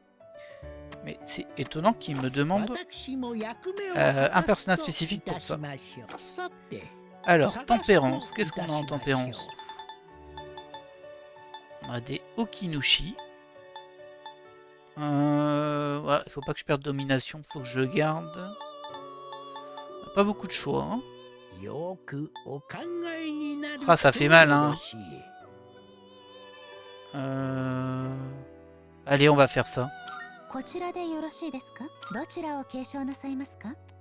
Mais c'est étonnant qu'il me demande un personnage spécifique pour ça. Alors, tempérance. Qu'est-ce qu'on a en tempérance? On a des Okinushi. Ouais, il faut pas que je perde domination, faut que je le garde. On a pas beaucoup de choix. Hein. Ah, ça fait mal, hein. Allez, on va faire ça.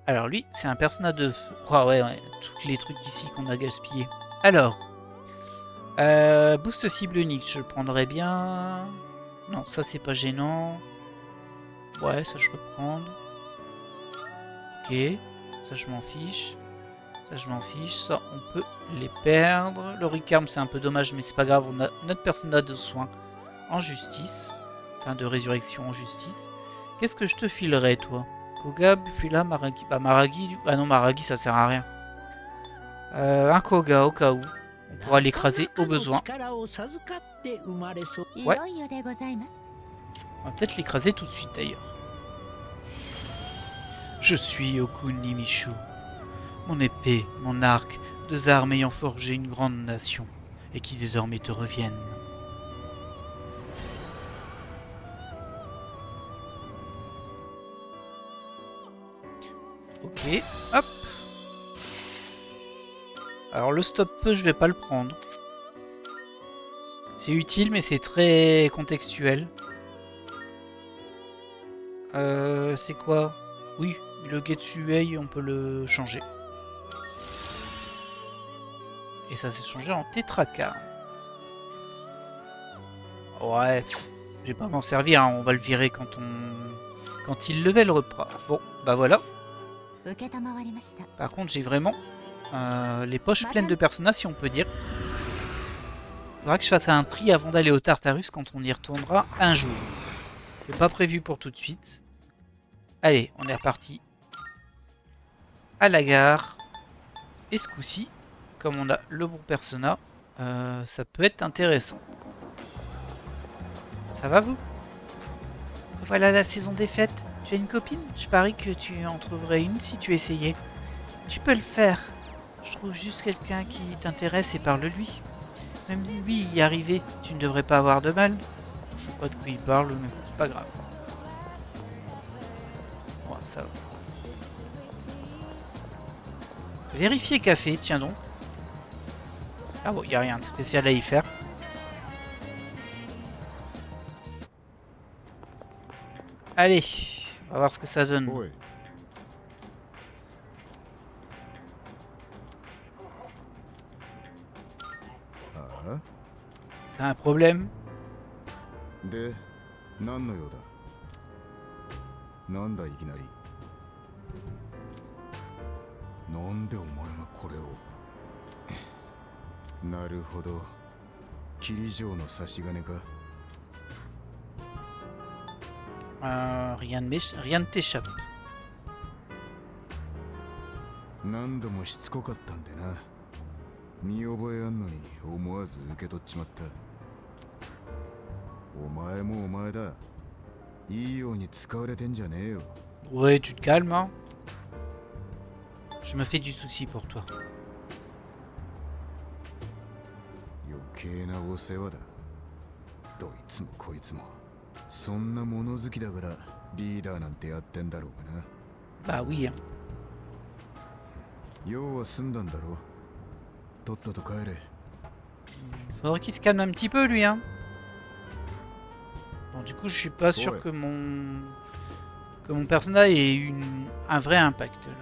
Alors lui, c'est un personnage de feu. Ah ouais, tous les trucs ici qu'on a gaspillés. Alors, boost cible unique, je le prendrais bien. Non, ça c'est pas gênant. Ouais, ça je peux prendre. Ok, ça je m'en fiche. Ça je m'en fiche. Ça on peut les perdre. Le Ricarme c'est un peu dommage, mais c'est pas grave. On a notre personnage de soins en justice. Enfin de résurrection en justice. Qu'est-ce que je te filerais toi? Koga, Bufula, Maragi. Bah Maragi. Ah non, Maragi ça sert à rien. Un Koga au cas où. On pourra l'écraser au besoin. Ouais. On va peut-être l'écraser tout de suite d'ailleurs. Je suis Okuni Mishu. Mon épée, mon arc, deux armes ayant forgé une grande nation, et qui désormais te reviennent. Ok, hop. Alors le stop-feu, je vais pas le prendre. C'est utile, mais c'est très contextuel. C'est quoi? Oui, le Getsuei, on peut le changer. Et ça s'est changé en Tetraka. Ouais, je vais pas m'en servir, hein, on va le virer quand il level repas. Bon, bah voilà. Par contre, j'ai vraiment les poches pleines de personnages, si on peut dire. Il faudra que je fasse un tri avant d'aller au Tartarus quand on y retournera un jour. C'est pas prévu pour tout de suite. Allez, on est reparti. À la gare. Et ce coup-ci, comme on a le bon persona, ça peut être intéressant. Ça va vous? Voilà la saison des fêtes. Tu as une copine? Je parie que tu en trouverais une si tu essayais. Tu peux le faire. Je trouve juste quelqu'un qui t'intéresse et parle-lui. Même lui y arriver, tu ne devrais pas avoir de mal. Je sais pas de quoi il parle, mais c'est pas grave. Ouais, ça va. Vérifier café, tiens donc. Ah bon, y a rien de spécial à y faire. Allez, on va voir ce que ça donne. Ouais. Ah, T'as un problème? で、何の用だ？なんだいきなり。なんでお前がこれを。なるほど。霧城の差し金か。Rien ne t'échappe. 何度もしつこかったんでな。見覚えあんのに思わず受け取っちまった。お前もお前だ。いいように使われてんじゃねえよ。Ouais, tu te calmes, hein. Je me fais du souci pour toi. 余計なお世話だ。どいつもこいつも。そんな物好きだからリーダーなんてやってんだろうがな。Bah oui, hein. 用は済んだんだろ。とっとと帰れ。Faudrait qu'il se calme un petit peu, lui, hein. Bon, du coup, je suis pas sûr Ouais. que mon personnage ait un vrai impact, là.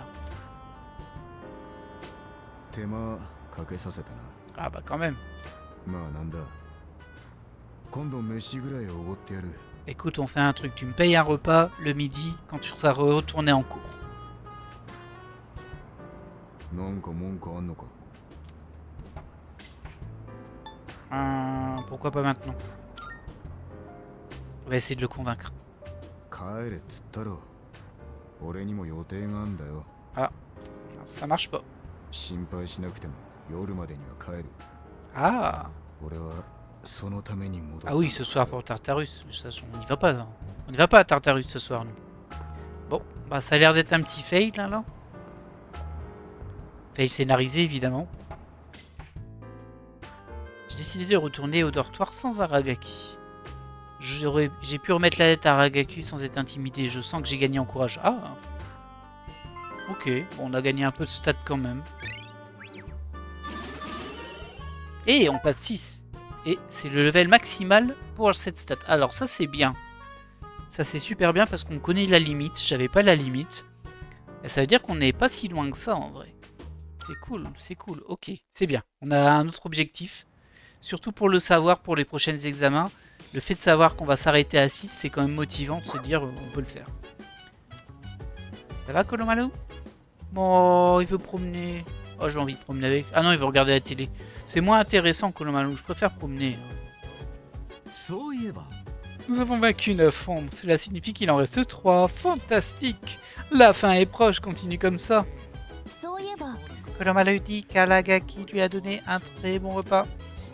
手間かけさせたな。 Ah bah quand même. まあなんだ。今度飯ぐらいおごってやる。 Écoute, on fait un truc. Tu me payes un repas le midi quand tu seras retourné en cours. なんか文句あんのか。 Pourquoi pas maintenant? On va essayer de le convaincre. 帰れっつったろ。俺にも予定があんだよ。 Ça marche pas. 心配しなくても夜までには帰る。 Ah, 俺はそのために戻った。 Ah oui, ce soir pour Tartarus. De toute façon, on n'y va pas. Hein. On n'y va pas à Tartarus ce soir, nous. Bon, bah ça a l'air d'être un petit fail, là, là. Fail scénarisé, évidemment. J'ai décidé de retourner au dortoir sans Aragaki. J'ai pu remettre la lettre à Aragaki sans être intimidé. Je sens que j'ai gagné en courage. Ah. Ok, bon, on a gagné un peu de stats quand même. Et on passe 6. Et c'est le level maximal pour cette stat. Alors ça c'est bien. Ça c'est super bien parce qu'on connaît la limite. J'avais pas la limite. Et ça veut dire qu'on n'est pas si loin que ça en vrai. C'est cool, c'est cool. Ok, c'est bien. On a un autre objectif. Surtout pour le savoir pour les prochains examens. Le fait de savoir qu'on va s'arrêter à 6, c'est quand même motivant de se dire on peut le faire. Ça va Kolomalu? Bon, il veut promener. Oh, j'ai envie de promener avec. Ah non, il veut regarder la télé. C'est moins intéressant Kolomalu, je préfère promener. Nous avons vaincu 9 ombres. Cela signifie qu'il en reste 3. Fantastique! La fin est proche, continue comme ça. Kolomalu dit qu'Aragaki lui a donné un très bon repas.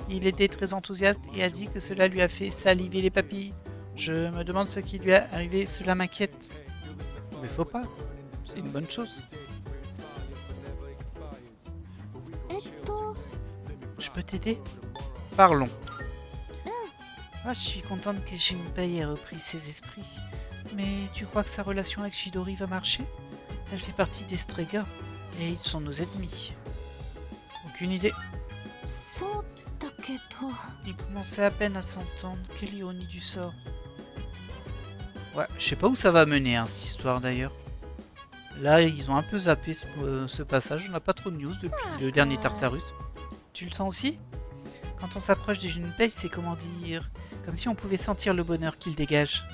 Il était très enthousiaste et a dit que cela lui a fait saliver les papilles. Je me demande ce qui lui est arrivé, cela m'inquiète. Mais faut pas, c'est une bonne chose. Je peux t'aider? Parlons. Ah, je suis contente que Jinbei ait repris ses esprits. Mais tu crois que sa relation avec Chidori va marcher? Elle fait partie des Strega et ils sont nos ennemis. Aucune idée. Ils commençaient à peine à s'entendre. Quelle ironie du sort. Ouais, je sais pas où ça va mener hein, cette histoire d'ailleurs. Là, ils ont un peu zappé ce passage. On n'a pas trop de news depuis le dernier Tartarus. Tu le sens aussi? Quand on s'approche de Junpei, c'est comment dire... Comme si on pouvait sentir le bonheur qu'il dégage.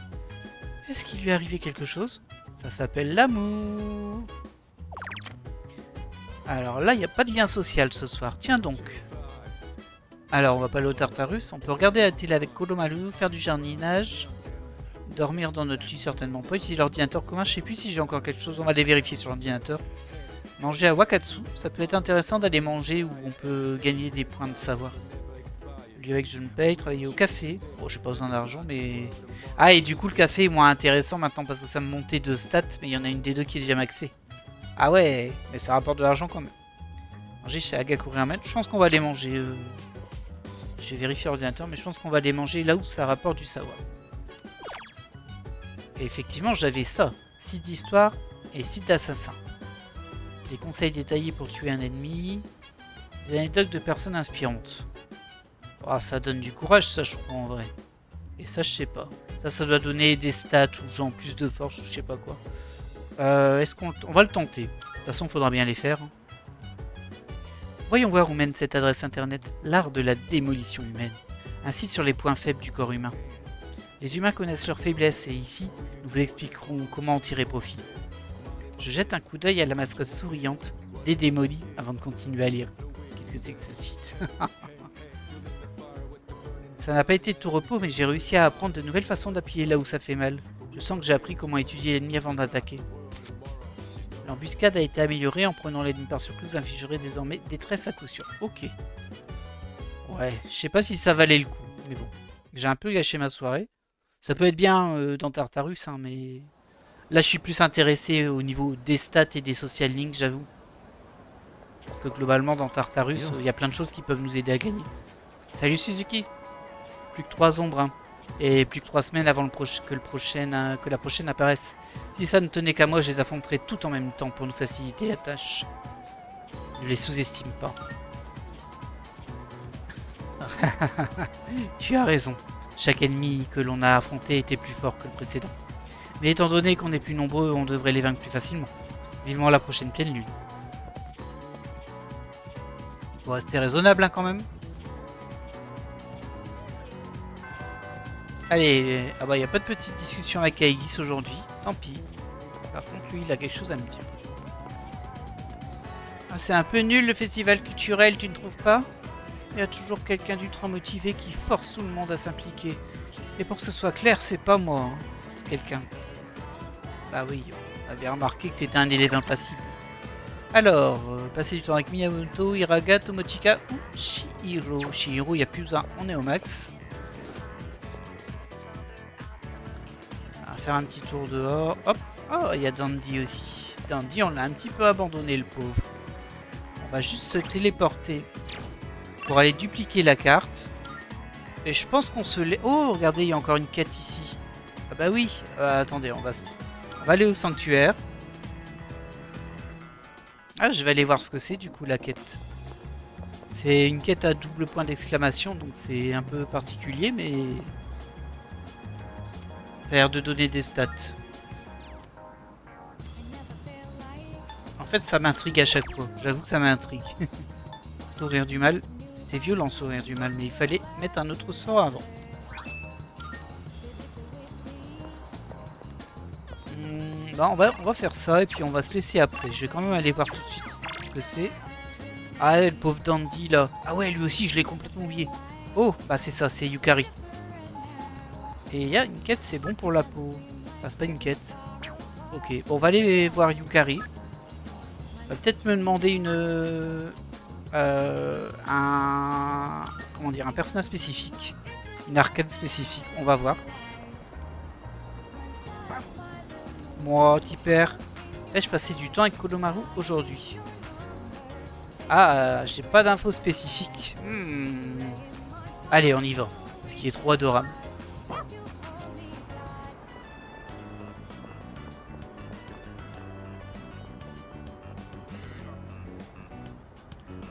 Est-ce qu'il lui est arrivé quelque chose? Ça s'appelle l'amour. Alors là, il n'y a pas de lien social ce soir. Tiens donc. Alors, on va pas aller au Tartarus. On peut regarder la télé avec Kolomalu, faire du jardinage, dormir dans notre lit certainement pas, utiliser l'ordinateur commun. Je sais plus si j'ai encore quelque chose. On va aller vérifier sur l'ordinateur. Manger à Wakatsu. Ça peut être intéressant d'aller manger où on peut gagner des points de savoir. Lui avec Junpei, travailler au café. Bon, j'ai pas besoin d'argent, mais... Ah, et du coup, le café est moins intéressant maintenant parce que ça me montait de stats, mais il y en a une des deux qui est déjà maxée. Ah ouais, mais ça rapporte de l'argent quand même. Manger chez Agakure un mètre. Je pense qu'on va aller manger... Je vais vérifier l'ordinateur, mais je pense qu'on va aller manger là où ça rapporte du savoir. Et effectivement, j'avais ça. Site d'histoire et site d'assassin. Des conseils détaillés pour tuer un ennemi. Des anecdotes de personnes inspirantes. Oh, ça donne du courage, ça, je crois, en vrai. Et ça, je sais pas. Ça doit donner des stats ou genre plus de force ou je sais pas quoi. Est-ce qu'on va le tenter? De toute façon, il faudra bien les faire. Voyons voir où mène cette adresse internet. L'art de la démolition humaine. Un site sur les points faibles du corps humain. Les humains connaissent leurs faiblesses et ici, nous vous expliquerons comment en tirer profit. Je jette un coup d'œil à la mascotte souriante des démolis avant de continuer à lire. Qu'est-ce que c'est que ce site? Ça n'a pas été de tout repos, mais j'ai réussi à apprendre de nouvelles façons d'appuyer là où ça fait mal. Je sens que j'ai appris comment étudier l'ennemi avant d'attaquer. L'embuscade a été améliorée en prenant l'ennemi par surprise, infligerait désormais détresse à coup sûr. Ok. Ouais, je sais pas si ça valait le coup, mais bon. J'ai un peu gâché ma soirée. Ça peut être bien dans Tartarus, hein, mais... Là, je suis plus intéressé au niveau des stats et des social links, j'avoue. Parce que globalement, dans Tartarus, il y a plein de choses qui peuvent nous aider à gagner. Salut Suzuki! Plus que 3 ombres, hein. Et plus que 3 semaines avant que la prochaine apparaisse. Si ça ne tenait qu'à moi, je les affronterais tout en même temps pour nous faciliter la tâche. Ne les sous-estime pas. Tu as raison. Chaque ennemi que l'on a affronté était plus fort que le précédent. Mais étant donné qu'on est plus nombreux, on devrait les vaincre plus facilement. Vivement la prochaine pleine lune. Faut rester raisonnable hein, quand même. Allez, ah bah il n'y a pas de petite discussion avec Aegis aujourd'hui, tant pis. Par contre lui il a quelque chose à me dire. Ah, c'est un peu nul le festival culturel, tu ne trouves pas? Il y a toujours quelqu'un d'ultra motivé qui force tout le monde à s'impliquer. Et pour que ce soit clair, c'est pas moi, hein. C'est quelqu'un. Bah oui, on avait remarqué que t'étais un élève impassible. Alors, passer du temps avec Miyamoto, Iraga, Tomochika ou Shi. Hiro. Chez Hiro, il n'y a plus besoin. On est au max. On va faire un petit tour dehors. Hop. Oh, il y a Dandy aussi. Dandy, on l'a un petit peu abandonné, le pauvre. On va juste se téléporter pour aller dupliquer la carte. Et je pense qu'on se l'est... Oh, regardez, il y a encore une quête ici. Ah bah oui. Attendez, on va aller au sanctuaire. Ah, je vais aller voir ce que c'est du coup la quête. C'est une quête à double point d'exclamation, donc c'est un peu particulier, mais... Ça a l'air de donner des stats. En fait, ça m'intrigue à chaque fois. J'avoue que ça m'intrigue. Sourire du mal. C'était violent, sourire du mal, mais il fallait mettre un autre sort avant. Bah on va faire ça et puis on va se laisser après. Je vais quand même aller voir tout de suite ce que c'est. Ah, le pauvre Dandy là. Ah ouais, lui aussi, je l'ai complètement oublié. Oh, bah c'est ça, c'est Yukari. Et il y a une quête, c'est bon pour la peau. Ah, c'est pas une quête. Ok, bon, on va aller voir Yukari. On va peut-être me demander un personnage spécifique. Une arcade spécifique, on va voir. Moi, Tipper. Je passais du temps avec Kolomaru aujourd'hui. Ah, j'ai pas d'infos spécifiques. Allez, on y va. Parce qu'il est trop adorable.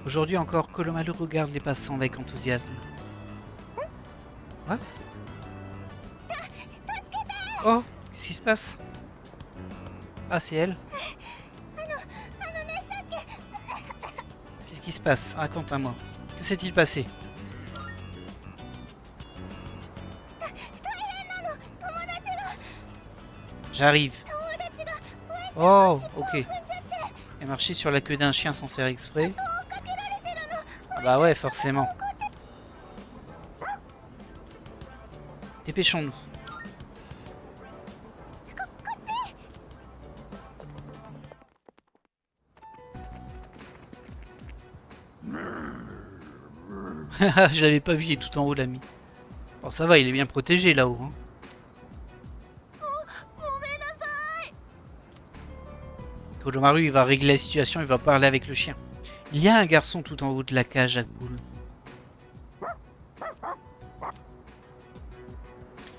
Aujourd'hui encore, Kolomaru regarde les passants avec enthousiasme. What? Oh, qu'est-ce qui se passe? Ah, c'est elle. Qu'est-ce qui se passe? Raconte-moi. Que s'est-il passé? J'arrive. Oh, ok. Elle marchait sur la queue d'un chien sans faire exprès. Ah bah ouais, forcément. Dépêchons-nous. Je l'avais pas vu, il est tout en haut l'ami. Bon ça va, il est bien protégé là-haut. Hein. Kolomaru il va régler la situation, il va parler avec le chien. Il y a un garçon tout en haut de la cage à poules.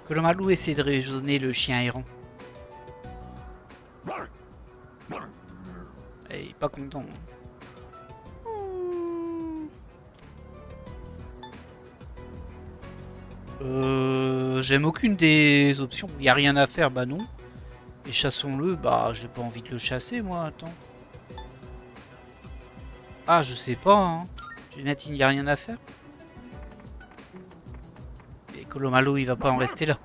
Kolomaru essaie de raisonner le chien errant. Il est pas content. J'aime aucune des options. Il n'y a rien à faire, bah non. Et chassons-le, bah j'ai pas envie de le chasser moi, attends. Ah, je sais pas, hein. Je vais mettre il n'y a rien à faire. Et Kolomaru il va pas en rester là.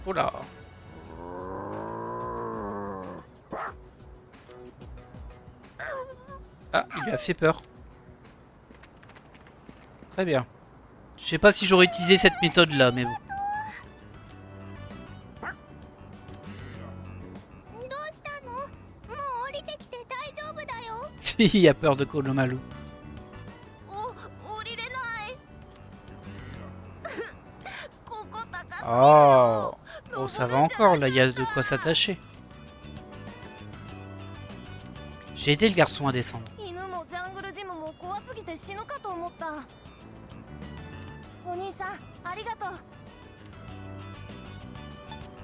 Oh là. Ah, il lui a fait peur. Très bien. Je sais pas si j'aurais utilisé cette méthode là, mais bon. Il a peur de Kolomaru. Oh. Oh, ça va encore, là, il y a de quoi s'attacher. J'ai aidé le garçon à descendre.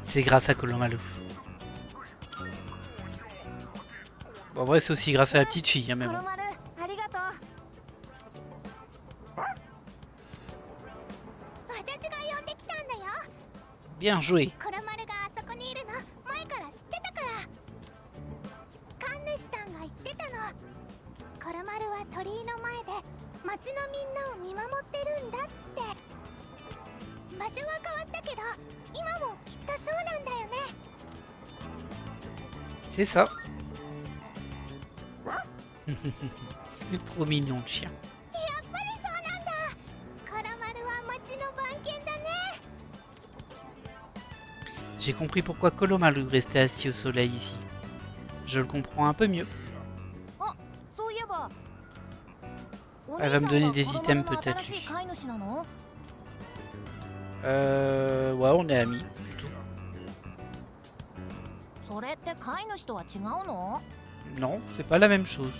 C'est grâce à Kolomaru. Bon, en vrai, c'est aussi grâce à la petite fille, hein, mais bon. Bien joué. C'est ça. Trop mignon le chien. J'ai compris pourquoi Kolomaru restait assis au soleil ici. Je le comprends un peu mieux. Elle va me donner des items peut-être. Lui. Ouais, on est amis. Non, c'est pas la même chose.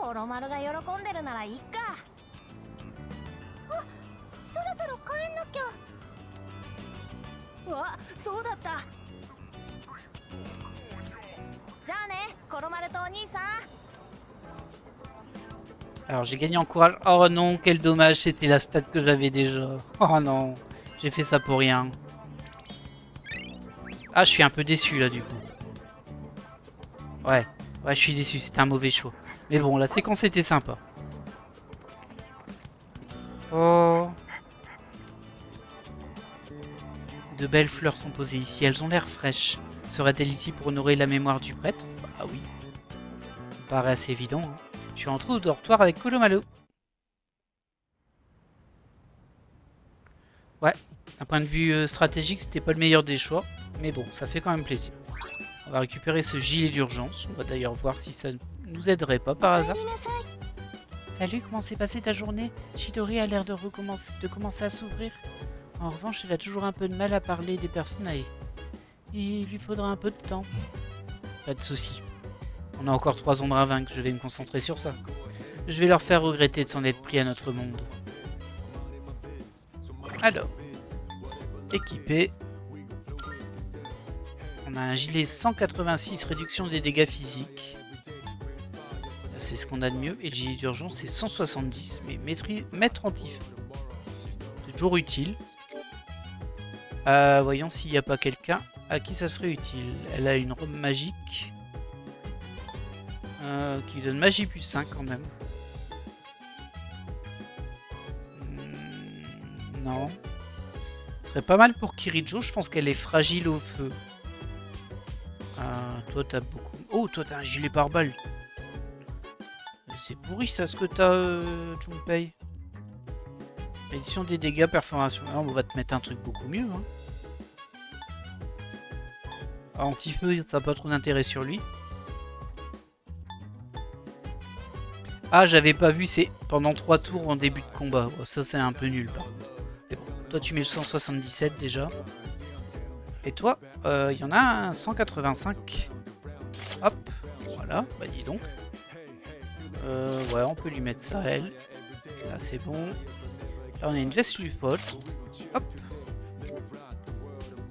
コロマルが喜んでるならいいか。あ、そろそろ帰んなきゃ。うわ、そうだった。じゃあね、コロマルとお兄さん。 Alors j'ai gagné en courage. Oh non, quel dommage, c'était la stat que j'avais déjà. Oh non, j'ai fait ça pour rien. Ah, je suis un peu déçu là du coup. Ouais, je suis déçu, c'était un mauvais choix. Mais bon, la séquence était sympa. Oh. De belles fleurs sont posées ici, elles ont l'air fraîches. Seraient-elles ici pour honorer la mémoire du prêtre? Bah oui. Ça me paraît assez évident. Hein. Je suis rentré au dortoir avec Colomalo. Ouais, d'un point de vue stratégique, c'était pas le meilleur des choix. Mais bon, ça fait quand même plaisir. On va récupérer ce gilet d'urgence. On va d'ailleurs voir si ça nous aiderait pas par hasard. Salut, comment s'est passée ta journée? Chidori a l'air de commencer à s'ouvrir. En revanche, elle a toujours un peu de mal à parler des personnes. Il lui faudra un peu de temps. Pas de soucis. On a encore 3 ombres à vaincre, je vais me concentrer sur ça. Je vais leur faire regretter de s'en être pris à notre monde. Alors, équipé. On a un gilet 186, réduction des dégâts physiques. C'est ce qu'on a de mieux. Et le gilet d'urgence, c'est 170, mais maître anti-feu. C'est toujours utile. Voyons s'il n'y a pas quelqu'un à qui ça serait utile. Elle a une robe magique. Qui donne magie plus 5 quand même. Non. Ce serait pas mal pour Kirijo, je pense qu'elle est fragile au feu. Toi t'as beaucoup... Oh, toi t'as un gilet pare-balles. C'est pourri ça, ce que t'as, Junpei. Édition des dégâts, perforation. Non, on va te mettre un truc beaucoup mieux. Hein. Anti-feu, ça n'a pas trop d'intérêt sur lui. Ah, j'avais pas vu, c'est pendant 3 tours en début de combat. Oh, ça, c'est un peu nul par contre. Mais bon, toi, tu mets le 177 déjà. Et toi, il y en a un 185. Hop, voilà, bah dis donc. Ouais, on peut lui mettre ça, elle. Là, c'est bon. Là, on a une veste Lufold. Hop.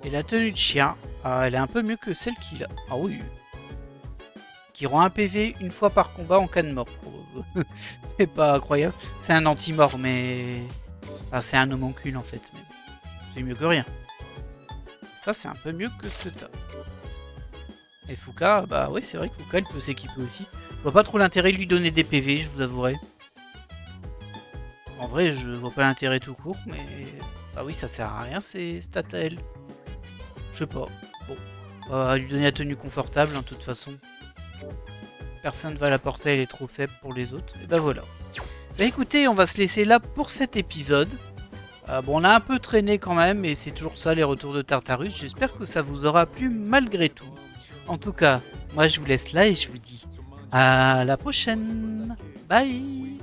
Et la tenue de chien. Ah, elle est un peu mieux que celle qu'il a. Ah oui. Qui rend un PV une fois par combat en cas de mort. C'est pas incroyable. C'est un anti-mort, mais... Enfin, c'est un homoncule en fait. Mais... C'est mieux que rien. Ça, c'est un peu mieux que ce que t'as. Et Fuka, bah oui, c'est vrai que Fuka, elle peut s'équiper aussi. Je vois pas trop l'intérêt de lui donner des PV, je vous avouerai. En vrai, je vois pas l'intérêt tout court, mais... Bah oui, ça sert à rien, ces stats à elle. Je sais pas. Bon. On va lui donner la tenue confortable, de toute façon. Personne va la porter, elle est trop faible pour les autres. Et bah voilà. Bah écoutez, on va se laisser là pour cet épisode. Bon, on a un peu traîné quand même, mais c'est toujours ça, les retours de Tartarus. J'espère que ça vous aura plu malgré tout. En tout cas, moi je vous laisse là et je vous dis à la prochaine. Bye.